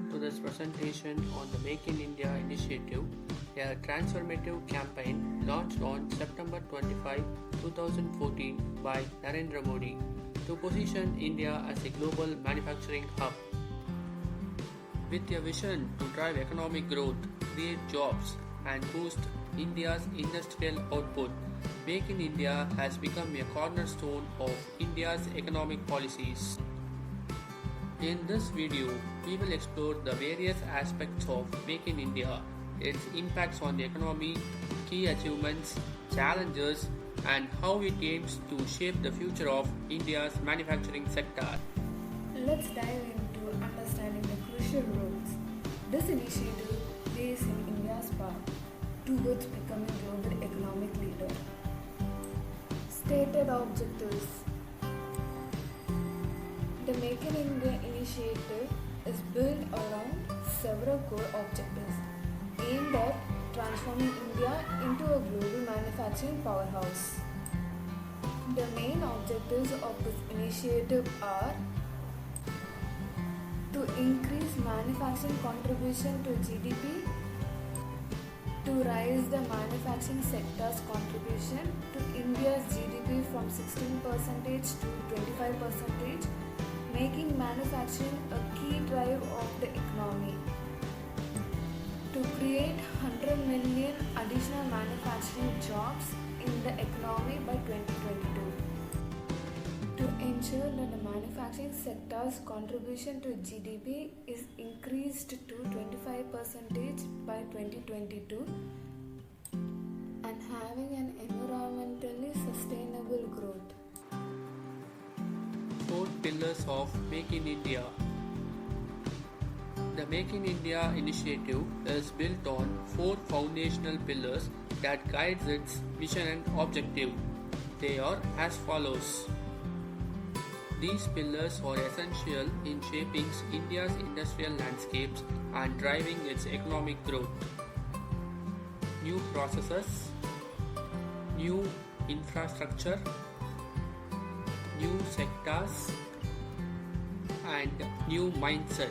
Welcome to this presentation on the Make in India initiative, a transformative campaign launched on September 25, 2014 by Narendra Modi to position India as a global manufacturing hub. With a vision to drive economic growth, create jobs, and boost India's industrial output, Make in India has become a cornerstone of India's economic policies. In this video, we will explore the various aspects of Make in India, its impacts on the economy, key achievements, challenges, and how it aims to shape the future of India's manufacturing sector. Let's dive into understanding the crucial roles this initiative plays in India's path towards becoming global economic leader. Stated objectives. The Make in India initiative is built around several core objectives aimed at transforming India into a global manufacturing powerhouse. The main objectives of this initiative are to increase manufacturing contribution to GDP, to raise the manufacturing sector's contribution to India's GDP from 16% to 25%, making manufacturing a key drive of the economy. To create 100 million additional manufacturing jobs in the economy by 2022. To ensure that the manufacturing sector's contribution to GDP is increased to 25% by 2022 and having an environmentally sustainable growth. 4 pillars of Make in India. The Make in India initiative is built on 4 foundational pillars that guides its vision and objective. They are as follows. These pillars are essential in shaping India's industrial landscapes and driving its economic growth. New processes, new infrastructure, new sectors, and new mindset.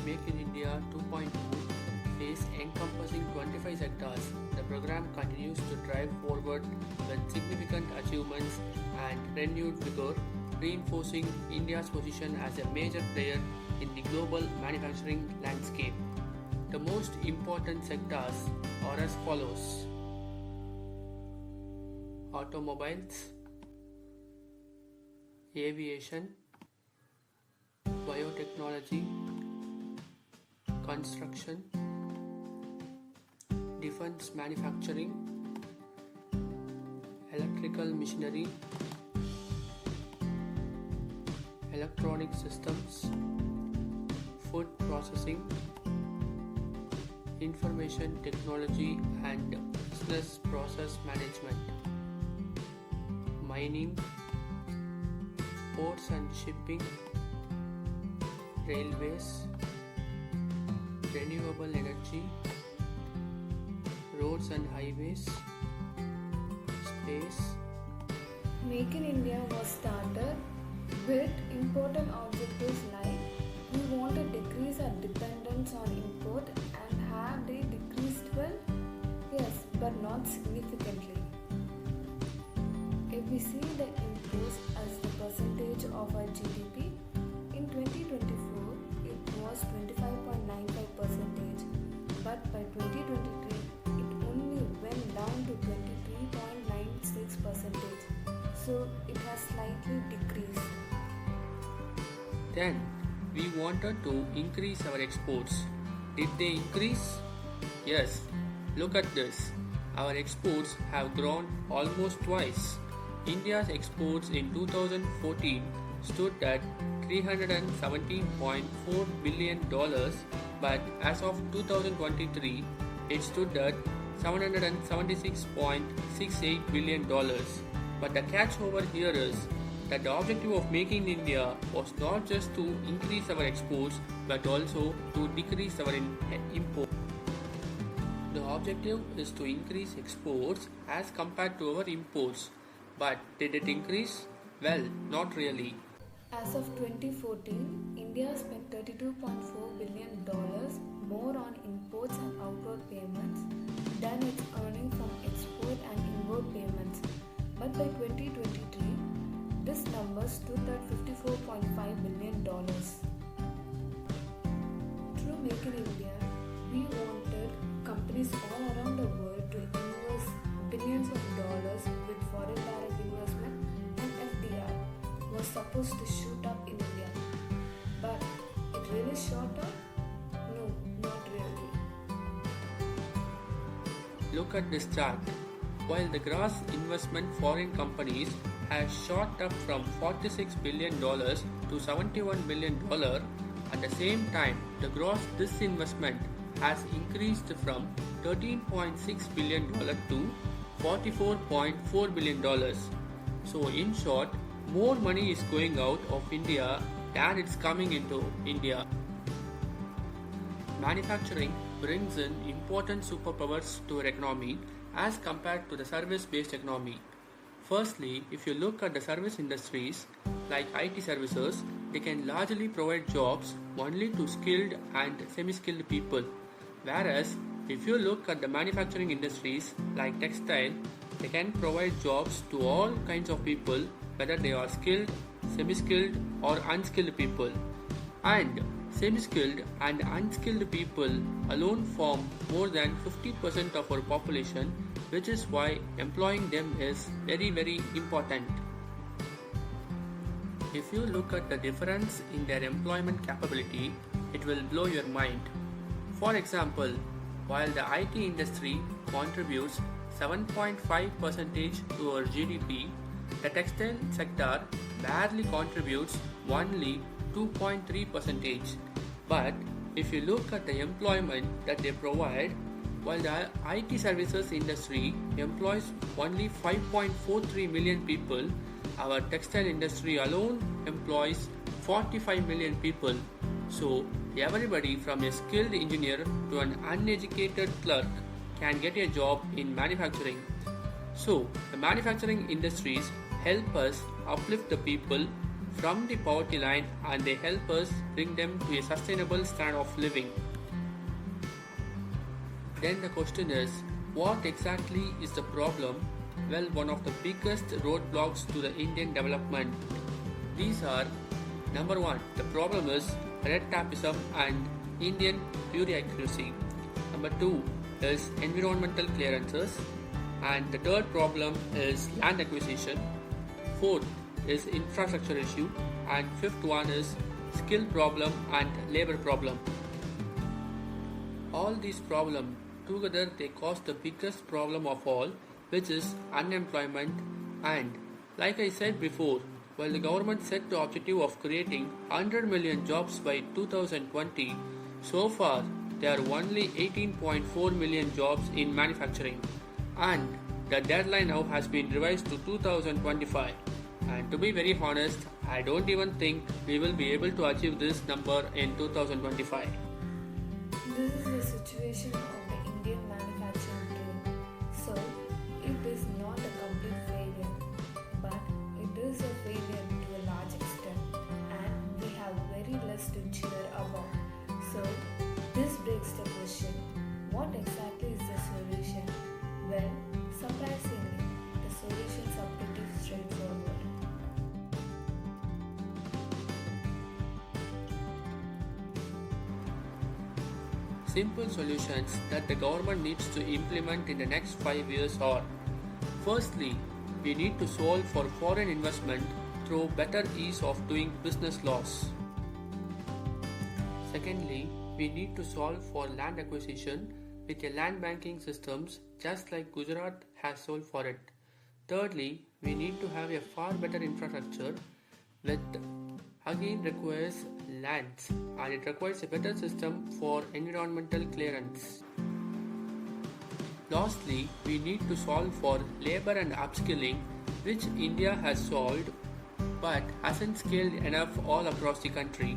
Make in India 2.2 is encompassing 25 sectors. The program continues to drive forward with significant achievements and renewed vigor, reinforcing India's position as a major player in the global manufacturing landscape. The most important sectors are as follows: automobiles, aviation, biotechnology, construction, defense manufacturing, electrical machinery, electronic systems, food processing, information technology and business process management, mining, ports and shipping, railways, renewable energy, roads and highways, space. Make in India was started with important objectives like we want to decrease our dependence on import, and have they decreased well? Yes, but not significantly. If we see the imports as the percentage of our GDP, in 2024 it was 25.95%, but by 2023 it only went down to 23.96%, so it has slightly decreased. Then we wanted to increase our exports. Did they increase? Yes. Look at this. Our exports have grown almost twice. India's exports in 2014 stood at $317.4 billion, but as of 2023, it stood at $776.68 billion. But the catch over here is that the objective of Making India was not just to increase our exports but also to decrease our import. The objective is to increase exports as compared to our imports. But did it increase? Well, not really. As of 2014, India spent $32.4 billion more on imports and outward payments than its earning from export and inward payments. But by 2023, this number stood at $54.5 billion. Through Make in India, we wanted companies all around the world to invest billions of dollars with foreign direct investment, and FDI was supposed to shoot up in India. But it really shot up? No, not really. Look at this chart. While the gross investment foreign companies has shot up from $46 billion to $71 billion, at the same time, the gross disinvestment has increased from $13.6 billion to $44.4 billion. So, in short, more money is going out of India than it's coming into India. Manufacturing brings in important superpowers to our economy as compared to the service-based economy. Firstly, if you look at the service industries like IT services, they can largely provide jobs only to skilled and semi-skilled people. Whereas, if you look at the manufacturing industries like textile, they can provide jobs to all kinds of people, whether they are skilled, semi-skilled or unskilled people. And semi-skilled and unskilled people alone form more than 50% of our population, which is why employing them is very, very important. If you look at the difference in their employment capability, it will blow your mind. For example, while the IT industry contributes 7.5% to our GDP, the textile sector barely contributes only 2.3%. But if you look at the employment that they provide, while the IT services industry employs only 5.43 million people, our textile industry alone employs 45 million people. So, everybody from a skilled engineer to an uneducated clerk can get a job in manufacturing. So, the manufacturing industries help us uplift the people from the poverty line, and they help us bring them to a sustainable standard of living. Then the question is, what exactly is the problem? Well, one of the biggest roadblocks to the Indian development. These are: number one, the problem is red tapeism and Indian bureaucracy. Number two is environmental clearances. And the third problem is land acquisition. Fourth is infrastructure issue. And fifth one is skill problem and labor problem. All these problems together, they cause the biggest problem of all, which is unemployment. And like I said before, while the government set the objective of creating 100 million jobs by 2020, so far there are only 18.4 million jobs in manufacturing, and the deadline now has been revised to 2025. And to be very honest, I don't even think we will be able to achieve this number in 2025. This is the situation of the Indian manufacturing trade. So, it is not a complete failure, but it is a failure to a large extent, and we have very less to cheer about. So, this begs the question, what exactly is the solution? Well, surprisingly, the solutions are pretty straightforward. Simple solutions that the government needs to implement in the next 5 years are: firstly, we need to solve for foreign investment through better ease of doing business laws. Secondly, we need to solve for land acquisition with a land banking systems just like Gujarat has solved for it. Thirdly, we need to have a far better infrastructure with again requires lands, and it requires a better system for environmental clearance. Lastly, we need to solve for labor and upskilling, which India has solved but hasn't scaled enough all across the country.